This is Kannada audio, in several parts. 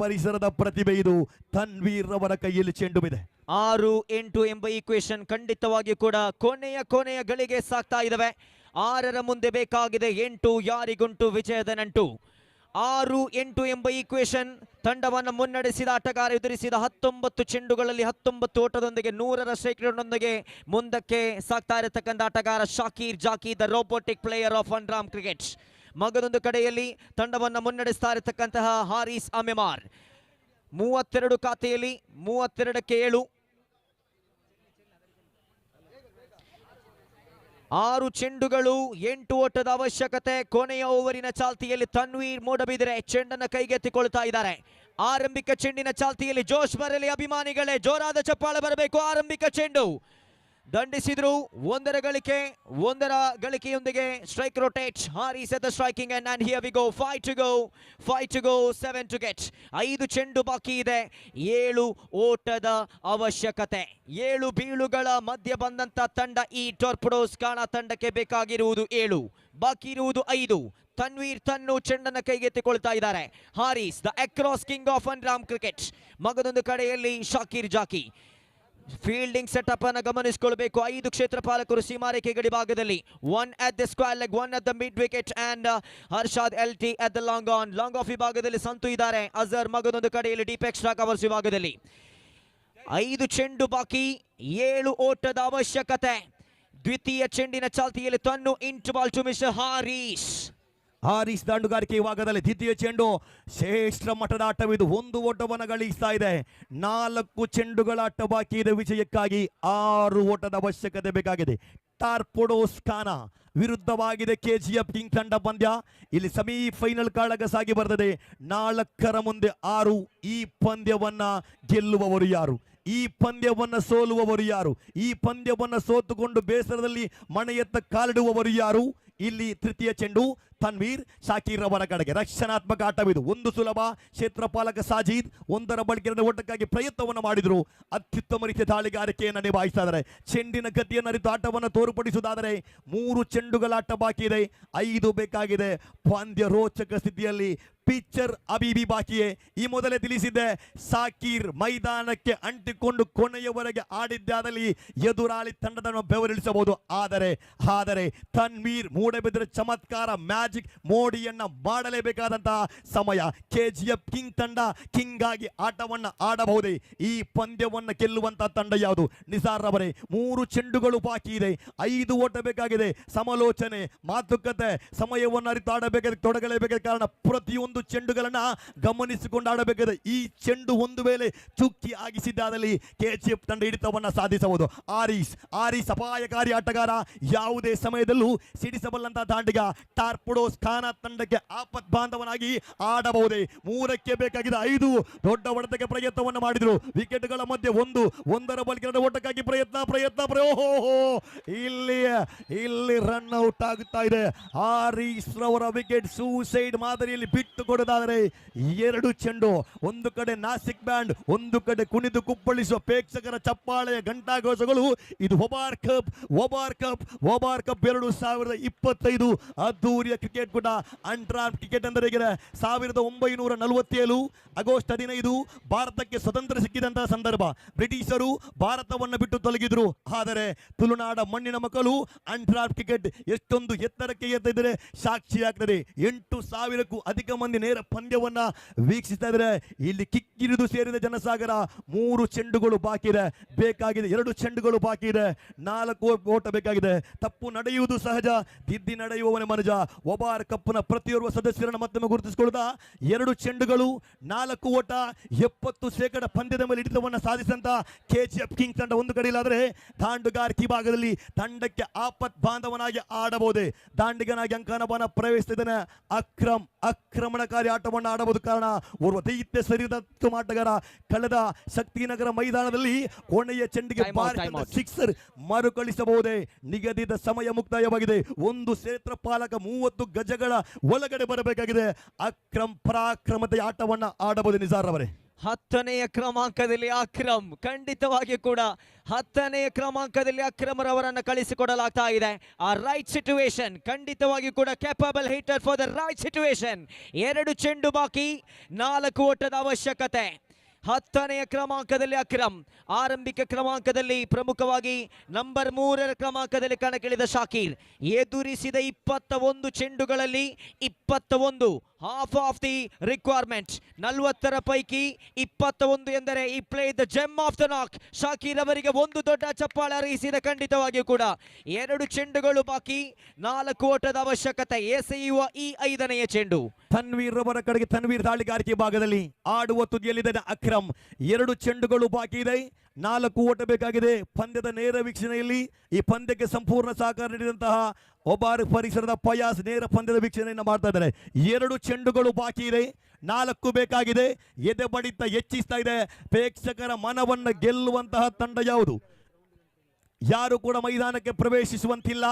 ಪರಿಸರದ ಪ್ರತಿಭೆ ಇದು. ತನ್ವೀರ್ ಅವರ ಕೈಯಲ್ಲಿ ಚೆಂಡು ಇದೆ. 6-8 ಎಂಬ ಈಕ್ವೇಶನ್ ಖಂಡಿತವಾಗಿ ಕೂಡ ಕೊನೆಯ ಗಳಿಗೆ ಸಾಕ್ತಾ ಇದ್ದಾವೆ. 6ರ ಮುಂದೆ ಬೇಕಾಗಿದೆ 8. ಯಾರಿಗುಂಟು ವಿಜಯದ ನಂಟು. 6-8 ಎಂಬ ಈಕ್ವೇಶನ್ ತಂಡವನ್ನು ಮುನ್ನಡೆಸಿದ ಆಟಗಾರ ಎದುರಿಸಿದ 19 ಚೆಂಡುಗಳಲ್ಲಿ 19 ಓಟದೊಂದಿಗೆ 100ರ ಸ್ಟ್ರೈಕ್ನೊಂದಿಗೆ ಮುಂದಕ್ಕೆ ಸಾಕ್ತಾ ಇರತಕ್ಕಂಥ ಆಟಗಾರ Shakir Zaki, the robotic player of ಅನ್ರಾಮ್ ಕ್ರಿಕೆಟ್. ಮಗದೊಂದು ಕಡೆಯಲ್ಲಿ ತಂಡವನ್ನು ಮುನ್ನಡೆಸ್ತಾ ಇರತಕ್ಕಂತಹ ಹಾರಿಸ್ ಅಮೆಮಾರ್ 32 ಖಾತೆಯಲ್ಲಿ 32ಕ್ಕೆ 7. 6 ಚೆಂಡುಗಳು 8 ಓಟದ ಅವಶ್ಯಕತೆ. ಕೊನೆಯ ಓವರಿನ ಚಾಲ್ತಿಯಲ್ಲಿ ತನ್ವೀರ್ ಮೂಡಬಿದಿರೆ ಚೆಂಡನ್ನು ಕೈಗೆತ್ತಿಕೊಳ್ತಾ ಇದ್ದಾರೆ. ಆರಂಭಿಕ ಚೆಂಡಿನ ಚಾಲ್ತಿಯಲ್ಲಿ ಜೋಶ್ ಬರಲಿ ಅಭಿಮಾನಿಗಳೇ, ಜೋರಾದ ಚಪ್ಪಾಳೆ ಬರಬೇಕು. ಆರಂಭಿಕ ಚೆಂಡು ದಂಡಿಸಿದ್ರು. 1ರ ಗಳಿಕೆಯೊಂದಿಗೆ strike rotate. Haris at the striking end and here we go. 5 to go, 7 to get. 5 ಚೆಂಡು ಬಾಕಿ ಇದೆ. 7 ಓಟದ ಅವಶ್ಯಕತೆ. 7 ಬೀಳುಗಳ ಮಧ್ಯ ಬಂದಂತ ತಂಡ ಈ ಟೊರ್ಪಿಡೋಸ್ ಕಾಣ ತಂಡಕ್ಕೆ ಬೇಕಾಗಿರುವುದು 7, ಬಾಕಿ ಇರುವುದು 5. ತನ್ವೀರ್ ತನ್ನು ಚೆಂಡನ್ನು ಕೈಗೆತ್ತಿಕೊಳ್ತಾ ಇದ್ದಾರೆ. Haris the across king of ಅನ್ರಾಮ್ ಕ್ರಿಕೆಟ್. ಮಗದೊಂದು ಕಡೆಯಲ್ಲಿ ಶಾಕೀರ್ ಜಾಕಿ. ಫೀಲ್ಡಿಂಗ್ ಸೆಟಪ್ ಅನ್ನು ಗಮನಿಸಿಕೊಳ್ಳಬೇಕು. 5 ಕ್ಷೇತ್ರಪಾಲಕರು ಸೀಮಾರೇಖೆ ಗಡಿ ಭಾಗದಲ್ಲಿ. 1 at the square leg, 1 at the mid wicket and Harshad LT at the long off ವಿಭಾಗದಲ್ಲಿ ಸಂತು ಇದ್ದಾರೆ. ಅಜರ್ ಮಗದೊಂದು ಕಡೆಯಲ್ಲಿ ಡೀಪ್ ಎಕ್ಸ್ಟ್ರಾ ಕವರ್ಸ್ ವಿಭಾಗದಲ್ಲಿ. 5 ಚೆಂಡು ಬಾಕಿ, 7 ಓಟದ ಅವಶ್ಯಕತೆ. ದ್ವಿತೀಯ ಚೆಂಡಿನ ಚಾಲ್ತಿಯಲ್ಲಿ ತನ್ನು into ball to mister Haris ದಾಂಡುಗಾರಿಕೆ ವಿಭಾಗದಲ್ಲಿ ದ್ವಿತೀಯ ಚೆಂಡು. ಶ್ರೇಷ್ಠ ಮಟ್ಟದ ಆಟವಿದು. 1 ಓಟವನ್ನು ಗಳಿಸ್ತಾ ಇದೆ. 4 ಚೆಂಡುಗಳ ಆಟ ಬಾಕಿ ಇದೆ. ವಿಜಯಕ್ಕಾಗಿ 6 ಓಟದ ಅವಶ್ಯಕತೆ ಬೇಕಾಗಿದೆ. ಟಾರ್ಪಿಡೋಸ್ ಖಾನ ವಿರುದ್ಧವಾಗಿದೆ KGF ಕಿಂಗ್ ತಂಡ ಪಂದ್ಯ. ಇಲ್ಲಿ ಸೆಮಿಫೈನಲ್ ಕಾಳಗ ಸಾಗಿ ಬರ್ತದೆ. 4ರ ಮುಂದೆ 6. ಈ ಪಂದ್ಯವನ್ನ ಗೆಲ್ಲುವವರು ಯಾರು? ಈ ಪಂದ್ಯವನ್ನು ಸೋಲುವವರು ಯಾರು? ಈ ಪಂದ್ಯವನ್ನು ಸೋತುಕೊಂಡು ಬೇಸರದಲ್ಲಿ ಮನೆಯತ್ತ ಕಾಲಿಡುವವರು ಯಾರು? ಇಲ್ಲಿ ತೃತೀಯ ಚೆಂಡು ತನ್ವೀರ್ ಶಾಕೀರ್ ಅವರ ಕಡೆಗೆ. ರಕ್ಷಣಾತ್ಮಕ ಆಟವಿದು. 1 ಸುಲಭ. ಕ್ಷೇತ್ರಪಾಲಕ ಸಾಜೀದ್ 1ರ ಬಳಿಕೆ ಓಟಕ್ಕಾಗಿ ಪ್ರಯತ್ನವನ್ನು ಮಾಡಿದ್ರು. ಅತ್ಯುತ್ತಮ ರೀತಿಯ ದಾಳಿಗಾರಿಕೆಯನ್ನು ನಿಭಾಯಿಸ್ತಾ ಇದ್ದಾರೆ. ಚೆಂಡಿನ ಗತಿಯನ್ನು ಅರಿತು ಆಟವನ್ನು ತೋರ್ಪಡಿಸುವುದಾದರೆ 3 ಚೆಂಡುಗಳ ಆಟ ಬಾಕಿ ಇದೆ. 5 ಬೇಕಾಗಿದೆ. ಪಂದ್ಯ ರೋಚಕ ಸ್ಥಿತಿಯಲ್ಲಿ. ಪಿಚ್ಚರ್ ಅಬೀಬಿ ಬಾಕಿಯೇ. ಈ ಮೊದಲೇ ತಿಳಿಸಿದ್ದೆ, ಸಾಕೀರ್ ಮೈದಾನಕ್ಕೆ ಅಂಟಿಕೊಂಡು ಕೊನೆಯವರೆಗೆ ಆಡಿದ್ದಾದಲ್ಲಿ ಎದುರಾಳಿ ತಂಡದನ್ನು ಬೆವರಿಳಿಸಬಹುದು. ಆದರೆ ತನ್ವೀರ್ ಮೂಡಬಿದ್ರೆ ಚಮತ್ಕಾರ ಮ್ಯಾಜಿಕ್ ಮೋಡಿಯನ್ನ ಮಾಡಲೇಬೇಕಾದಂತಹ ಸಮಯ. KGF ಕಿಂಗ್ ತಂಡ ಕಿಂಗ್ ಆಗಿ ಆಟವನ್ನು ಆಡಬಹುದೇ? ಈ ಪಂದ್ಯವನ್ನು ಗೆಲ್ಲುವಂತಹ ತಂಡ ಯಾವುದು? ನಿಸಾರ್ ಅವರೇ, 3 ಚೆಂಡುಗಳು ಬಾಕಿ ಇದೆ. 5 ಓಟ ಬೇಕಾಗಿದೆ. ಸಮಾಲೋಚನೆ, ಮಾತುಕತೆ, ಸಮಯವನ್ನು ಅರಿತು ಆಡಬೇಕಾದ ತೊಡಗಲೇಬೇಕಾದ ಕಾರಣ ಪ್ರತಿಯೊಂದು ಚೆಂಡುಗಳನ್ನ ಗಮನಿಸಿಕೊಂಡು ಆಡಬೇಕಾಗಿದೆ. ಈ ಚೆಂಡು ಒಂದು ವೇಳೆ ಚುಕ್ಕಿ ಆಗಿಸಿದ್ದಾದಲ್ಲಿ KGF ತಂಡ ಹಿಡಿತವನ್ನು ಸಾಧಿಸಬಹುದು. ಆರೀಸ್ ಅಪಾಯಕಾರಿ ಆಟಗಾರ. ಯಾವುದೇ ಸಮಯದಲ್ಲೂ ಸಿಡಿಸಬಲ್ಲಂತಹ ದಾಂಡಿಗ. ಟಾರ್ಪಿಡೋಸ್ ಖಾನ ತಂಡಕ್ಕೆ ಆಪತ್ ಬಾಂಧವನಾಗಿ ಆಡಬಹುದೇ? 3ಕ್ಕೆ ಬೇಕಾಗಿದೆ 5. ದೊಡ್ಡ ಹೊಡೆತಕ್ಕೆ ಪ್ರಯತ್ನವನ್ನು ಮಾಡಿದ್ರು. ವಿಕೆಟ್ಗಳ ಮಧ್ಯೆ 1ರ ಬಳಿಕೆ ಓಟಕ್ಕಾಗಿ ಪ್ರಯತ್ನ. ಇಲ್ಲಿ ರನ್ ಔಟ್ ಆಗುತ್ತಾ ಇದೆ. ಆರೀಸ್ ರವರ ವಿಕೆಟ್ ಸೂಸೈಡ್ ಮಾದರಿಯಲ್ಲಿ ಬಿಟ್ಟು ಕೊಡೋದಾದರೆ 2 ಚೆಂಡು. ಒಂದು ಕಡೆ ನಾಸಿಕ್ ಬ್ಯಾಂಡ್, ಒಂದು ಕಡೆ ಕುಣಿದು ಕುಪ್ಪಳಿಸುವ ಪ್ರೇಕ್ಷಕರ ಚಪ್ಪಾಳೆಯ ಘಂಟಾಘೋಷಗಳು. ಇದು ಒಬಾರ್ ಕಪ್ 2025 ಅದ್ದೂರಿಯ ಕ್ರಿಕೆಟ್ ಕೂಡ. ಅನ್ರಾಮ್ ಕ್ರಿಕೆಟ್ ಅಂದರೆ 1947 ಆಗಸ್ಟ್ 15 ಭಾರತಕ್ಕೆ ಸ್ವತಂತ್ರ ಸಿಕ್ಕಿದಂತಹ ಸಂದರ್ಭ. ಬ್ರಿಟಿಷರು ಭಾರತವನ್ನು ಬಿಟ್ಟು ತೊಲಗಿದ್ರು. ಆದರೆ ತುಳುನಾಡ ಮಣ್ಣಿನ ಮಕ್ಕಳು ಅನ್ರಾಮ್ ಕ್ರಿಕೆಟ್ ಎಷ್ಟೊಂದು ಎತ್ತರಕ್ಕೆ ಏರ್ತಿದ್ದಾರೆ ಸಾಕ್ಷಿಯಾಗ್ತದೆ. 8,000ಕ್ಕೂ ಅಧಿಕ ಮಂದಿ ನೇರ ಪಂದ್ಯವನ್ನ ವೀಕ್ಷಿಸ್ತಾ ಇದ್ದಾರೆ. ಇಲ್ಲಿ ಕಿಕ್ಕಿರಿದು ಸೇರಿದ ಜನಸಾಗರ. 3 ಚೆಂಡುಗಳು ಬಾಕಿ ಇದೆ. ಬೇಕಾಗಿದೆ 2 ಚೆಂಡುಗಳು ಬಾಕಿ ಇದೆ. 4 ಓಟ ಬೇಕಾಗಿದೆ. ತಪ್ಪು ನಡೆಯುವುದು ಸಹಜ, ತಿದ್ದಿ ನಡೆಯುವವನೇ ಮನುಜ. ಒಬಾರ್ ಕಪ್ನ ಪ್ರತಿಯೊಬ್ಬ ಸದಸ್ಯರನ್ನು ಮತ್ತೊಮ್ಮೆ ಗುರುತಿಸಿಕೊಳ್ಳುದ. 2 ಚೆಂಡುಗಳು 4 ಓಟ 70% ಪಂದ್ಯದ ಮೇಲೆ ಹಿಡಿತವನ್ನು ಸಾಧಿಸಿದಂತ KGF ಕಿಂಗ್ ತಂಡ ಒಂದು ಕಡೆಯಿಲ್ಲಾದರೆ ದಾಂಡುಗಾರಿಕೆ ಭಾಗದಲ್ಲಿ ತಂಡಕ್ಕೆ ಆಪತ್ ಬಾಂಧವನಾಗಿ ಆಡಬಹುದೇ? ದಾಂಡಿಗನಾಗಿ ಅಂಕಣವನ್ನ ಪ್ರವೇಶಿಸಿದ್ದಾನೆ. ಆಕ್ರಮಣಕಾರಿ ಆಟವನ್ನು ಆಡಬಹುದು. ಕಾರಣ ಓರ್ವ ದೈತ್ಯ ಶರೀರದ ಆಟಗಾರ. ಕಳೆದ ಶಕ್ತಿನಗರ ಮೈದಾನದಲ್ಲಿ ಕೊನೆಯ ಚೆಂಡಿಗೆ ಸಿಕ್ಸರ್ ಮರುಕಳಿಸಬಹುದೇ? ನಿಗದಿತ ಸಮಯ ಮುಕ್ತಾಯವಾಗಿದೆ. 1 ಕ್ಷೇತ್ರಪಾಲಕ 30 ಗಜಗಳ ಒಳಗಡೆ ಬರಬೇಕಾಗಿದೆ. ಪರಾಕ್ರಮತೆಯ ಆಟವನ್ನು ಆಡಬಹುದು ನಿಸಾರ್ ಅವರೇ. 10ನೇ ಕ್ರಮಾಂಕದಲ್ಲಿ ಅಕ್ರಮ್, ಖಂಡಿತವಾಗಿ ಕೂಡ 10ನೇ ಕ್ರಮಾಂಕದಲ್ಲಿ ಅಕ್ರಮರವರನ್ನ ಕಳಿಸಿಕೊಡಲಾಗ್ತಾ ಇದೆ. ಆ ರೈಟ್ ಸಿಚುವೇಶನ್ ಖಂಡಿತವಾಗಿ ಕೂಡ capable hitter for the right situation. 2 ಚೆಂಡು ಬಾಕಿ, 4 ಓಟದ ಅವಶ್ಯಕತೆ. 10ನೇ ಕ್ರಮಾಂಕದಲ್ಲಿ ಅಕ್ರಮ್, ಆರಂಭಿಕ ಕ್ರಮಾಂಕದಲ್ಲಿ ಪ್ರಮುಖವಾಗಿ ನಂಬರ್ 3ರ ಕ್ರಮಾಂಕದಲ್ಲಿ ಕಣಕ್ಕಿಳಿದ ಶಾಕೀರ್. ಎದುರಿಸಿದ 21 ಚೆಂಡುಗಳಲ್ಲಿ 21, ಹಾಫ್ ಆಫ್ ದಿ ರಿಕ್ವೈರ್ಮೆಂಟ್. 40ರ ಪೈಕಿ 21 ಎಂದರೆ ಈ play the GeM of the ನಾಕ್. ಶಾಕೀರ್ ಅವರಿಗೆ ಒಂದು ದೊಡ್ಡ ಚಪ್ಪಾಳೆ ಅರ್ಹಿಸಿದ. ಖಂಡಿತವಾಗಿಯೂ ಕೂಡ 2 ಚೆಂಡುಗಳು ಬಾಕಿ, 4 ಓಟದ ಅವಶ್ಯಕತೆ. ಎಸೆಯುವ ಈ 5ನೆಯ ಚೆಂಡು. ತನ್ವೀರ್ ಅವರ ಕಡೆಗೆ ತನ್ವೀರ್ ದಾಳಿಗಾರಿಕೆ ಭಾಗದಲ್ಲಿ ಆಡುವ ತುದಿಯಲ್ಲಿದೆ ಅಕ್ರಮ್. 2 ಚೆಂಡುಗಳು ಬಾಕಿ ಇದೆ, 4 ಓಟ ಬೇಕಾಗಿದೆ. ಪಂದ್ಯದ ನೇರ ವೀಕ್ಷಣೆಯಲ್ಲಿ ಈ ಪಂದ್ಯಕ್ಕೆ ಸಂಪೂರ್ಣ ಸಹಕಾರ ನೀಡಿದಂತಹ ಒಬ್ಬಾರ್ ಪರಿಸರದ ಪಯಾಸ್ ನೇರ ಪಂದ್ಯದ ವೀಕ್ಷಣೆಯನ್ನು ಮಾಡ್ತಾ ಇದ್ದಾರೆ. 2 ಚೆಂಡುಗಳು ಬಾಕಿ ಇದೆ, 4 ಬೇಕಾಗಿದೆ. ಎದೆ ಬಡಿತ ಹೆಚ್ಚಿಸ್ತಾ ಇದೆ. ಪ್ರೇಕ್ಷಕರ ಮನವನ್ನು ಗೆಲ್ಲುವಂತಹ ತಂಡ ಯಾವುದು? ಯಾರು ಕೂಡ ಮೈದಾನಕ್ಕೆ ಪ್ರವೇಶಿಸುವಂತಿಲ್ಲ.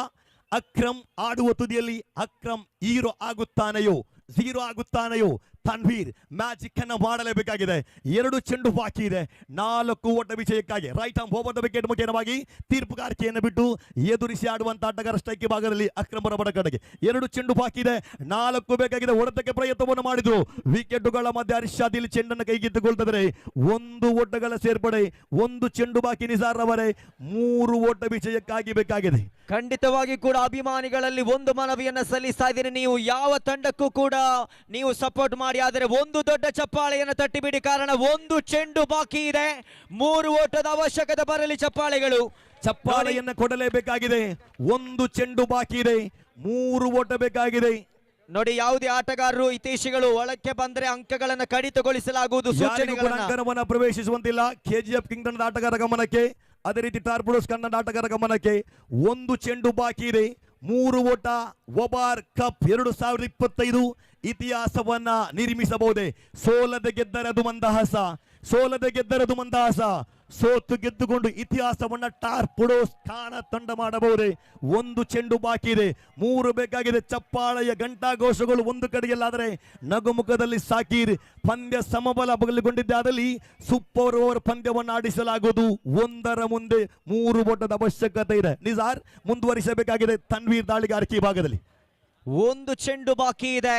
ಅಕ್ರಮ್ ಆಡುವ ತುದಿಯಲ್ಲಿ. ಅಕ್ರಮ್ ಹೀರೋ ಆಗುತ್ತಾನೆಯೋ, ಝೀರೋ ಆಗುತ್ತಾನೆಯೋ? ತನ್ವೀರ್ ಮ್ಯಾಜಿಕ್ ಅನ್ನು ಮಾಡಲೇಬೇಕಾಗಿದೆ. 2 ಚೆಂಡು ಬಾಕಿ ಇದೆ, 4 ಓಟ ವಿಜಯಕ್ಕಾಗಿ. Right arm over the wicket ಮುಖೇನವಾಗಿ ತೀರ್ಪುಗಾರಿಕೆಯನ್ನು ಬಿಟ್ಟು ಎದುರಿಸಿ ಆಡುವಂತ ಆಟಗಾರ ಸ್ಟ್ರೈಕ್ ಭಾಗದಲ್ಲಿ ಅಕ್ರಮರ ಬಡ ಕಡೆಗೆ. 2 ಚೆಂಡು ಬಾಕಿ ಇದೆ, 4 ಬೇಕಾಗಿದೆ. ಹೊಡೆತಕ್ಕೆ ಪ್ರಯತ್ನವನ್ನು ಮಾಡಿದ್ರು. ವಿಕೆಟುಗಳ ಮಧ್ಯೆ ಹರ್ಷಾದ್ ಇಲ್ಲಿ ಚೆಂಡನ್ನು ಕೈಗೆತ್ತಿಕೊಳ್ತಿದ್ದಾರೆ. 1 ಓಟಗಳ ಸೇರ್ಪಡೆ, 1 ಚೆಂಡು ಬಾಕಿ. ನಿಸಾರ್ ಅವರೇ 3 ಓಟ ವಿಜಯಕ್ಕಾಗಿ ಬೇಕಾಗಿದೆ. ಖಂಡಿತವಾಗಿ ಕೂಡ ಅಭಿಮಾನಿಗಳಲ್ಲಿ ಒಂದು ಮನವಿಯನ್ನ ಸಲ್ಲಿಸ್ತಾ ಇದ್ದೀನಿ. ನೀವು ಯಾವ ತಂಡಕ್ಕೂ ಕೂಡ ನೀವು ಸಪೋರ್ಟ್ ಮಾಡಿ, ಆದರೆ ಒಂದು ದೊಡ್ಡ ಚಪ್ಪಾಳೆಯನ್ನು ತಟ್ಟಿಬಿಡಿ. ಕಾರಣ 1 ಚೆಂಡು ಬಾಕಿ ಇದೆ, 3 ಓಟದ ಅವಶ್ಯಕತೆ. ಬರಲಿ ಚಪ್ಪಾಳೆಗಳು. ಚಪ್ಪಾಳೆಯನ್ನು ಕೊಡಲೇಬೇಕಾಗಿದೆ. 1 ಚೆಂಡು ಬಾಕಿ ಇದೆ, 3 ಓಟ ಬೇಕಾಗಿದೆ. ನೋಡಿ, ಯಾವುದೇ ಆಟಗಾರರು ಹಿತೈಷಿಗಳು ಒಳಕ್ಕೆ ಬಂದರೆ ಅಂಕಗಳನ್ನು ಕಡಿತಗೊಳಿಸಲಾಗುವುದು. ಅಂಕಣವನ್ನು ಪ್ರವೇಶಿಸುವಂತಿಲ್ಲ. ಕೆಜಿಎಫ್ ಕಿಂಗ್ಡನ್ ಆಟಗಾರ ಗಮನಕ್ಕೆ, ಅದೇ ರೀತಿ ಟಾರ್ಪುಡೋಸ್ ಕನ್ನಡ ಆಟಗಾರ ಗಮನಕ್ಕೆ. 1 ಚೆಂಡು ಬಾಕಿ ಇದೆ, 3 ಓಟ. ಒಬಾರ್ ಕಪ್ 2025 ಇತಿಹಾಸವನ್ನ ನಿರ್ಮಿಸಬಹುದೇ? ಸೋಲದೆ ಗೆದ್ದರದು ಮಂದಹಾಸ, ಸೋಲದೆ ಗೆದ್ದರದು ಮಂದಹಾಸ. ಸೋತು ಗೆದ್ದುಕೊಂಡು ಇತಿಹಾಸವನ್ನ ಟಾರ್ಪುಡೋಸ್ ಕಾಣ ತಂಡ ಮಾಡಬಹುದೇ? 1 ಚೆಂಡು ಬಾಕಿ ಇದೆ, 3 ಬೇಕಾಗಿದೆ. ಚಪ್ಪಾಳೆಯ ಘಂಟಾಘೋಷಗಳು ಒಂದು ಕಡೆಯಲ್ಲಾದರೆ ನಗುಮುಖದಲ್ಲಿ ಸಾಕೀರ್. ಪಂದ್ಯ ಸಮಬಲ ಬಗಲುಗೊಂಡಿದ್ದಾದಲ್ಲಿ ಸೂಪರ್ ಓವರ್ ಪಂದ್ಯವನ್ನು ಆಡಿಸಲಾಗುವುದು. 1ರ ಮುಂದೆ 3 ಓಟದ ಅವಶ್ಯಕತೆ ಇದೆ. ನಿಸಾರ್ ಮುಂದುವರಿಸಬೇಕಾಗಿದೆ ತನ್ವೀರ್ ದಾಳಿಗಾರಿಕೆ ಭಾಗದಲ್ಲಿ. 1 ಚೆಂಡು ಬಾಕಿ ಇದೆ,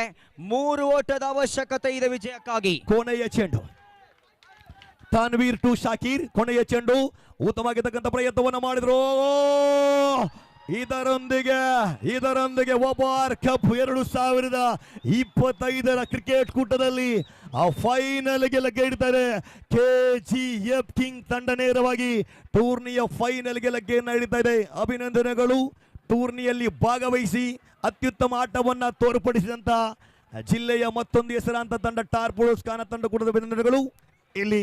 3 ಓಟದ ಅವಶ್ಯಕತೆ ಇದೆ ವಿಜಯಕ್ಕಾಗಿ. ಕೊನೆಯ ಚೆಂಡು ತನ್ವೀರ್ ಟು ಶಾಕೀರ್. ಕೊನೆಯ ಚೆಂಡು ಉತ್ತಮವಾಗಿರ್ತಕ್ಕಂಥ ಪ್ರಯತ್ನವನ್ನು ಮಾಡಿದ್ರು. ಇದರೊಂದಿಗೆ ಒಬಾರ್ ಕಪ್ 2025ರ ಕ್ರಿಕೆಟ್ ಕೂಟದಲ್ಲಿ ಆ ಫೈನಲ್ಗೆ ಲಗ್ಗೆ ಇಡ್ತಾರೆ. ಕೆಜಿಎಫ್ ಕಿಂಗ್ ತಂಡ ನೇರವಾಗಿ ಟೂರ್ನಿಯ ಫೈನಲ್ಗೆ ಲಗ್ಗೆಯನ್ನು ಹಿಡಿತಾ ಇದೆ. ಅಭಿನಂದನೆಗಳು. ಟೂರ್ನಿಯಲ್ಲಿ ಭಾಗವಹಿಸಿ ಅತ್ಯುತ್ತಮ ಆಟವನ್ನು ತೋರ್ಪಡಿಸಿದಂತ ಜಿಲ್ಲೆಯ ಮತ್ತೊಂದು ಹೆಸರಾಂತ ತಂಡ ಟಾರ್ಪುಡೋಸ್ ಕಾನ ತಂಡ ಕೂಡ ಅಭಿನಂದನೆಗಳು. ಇಲ್ಲಿ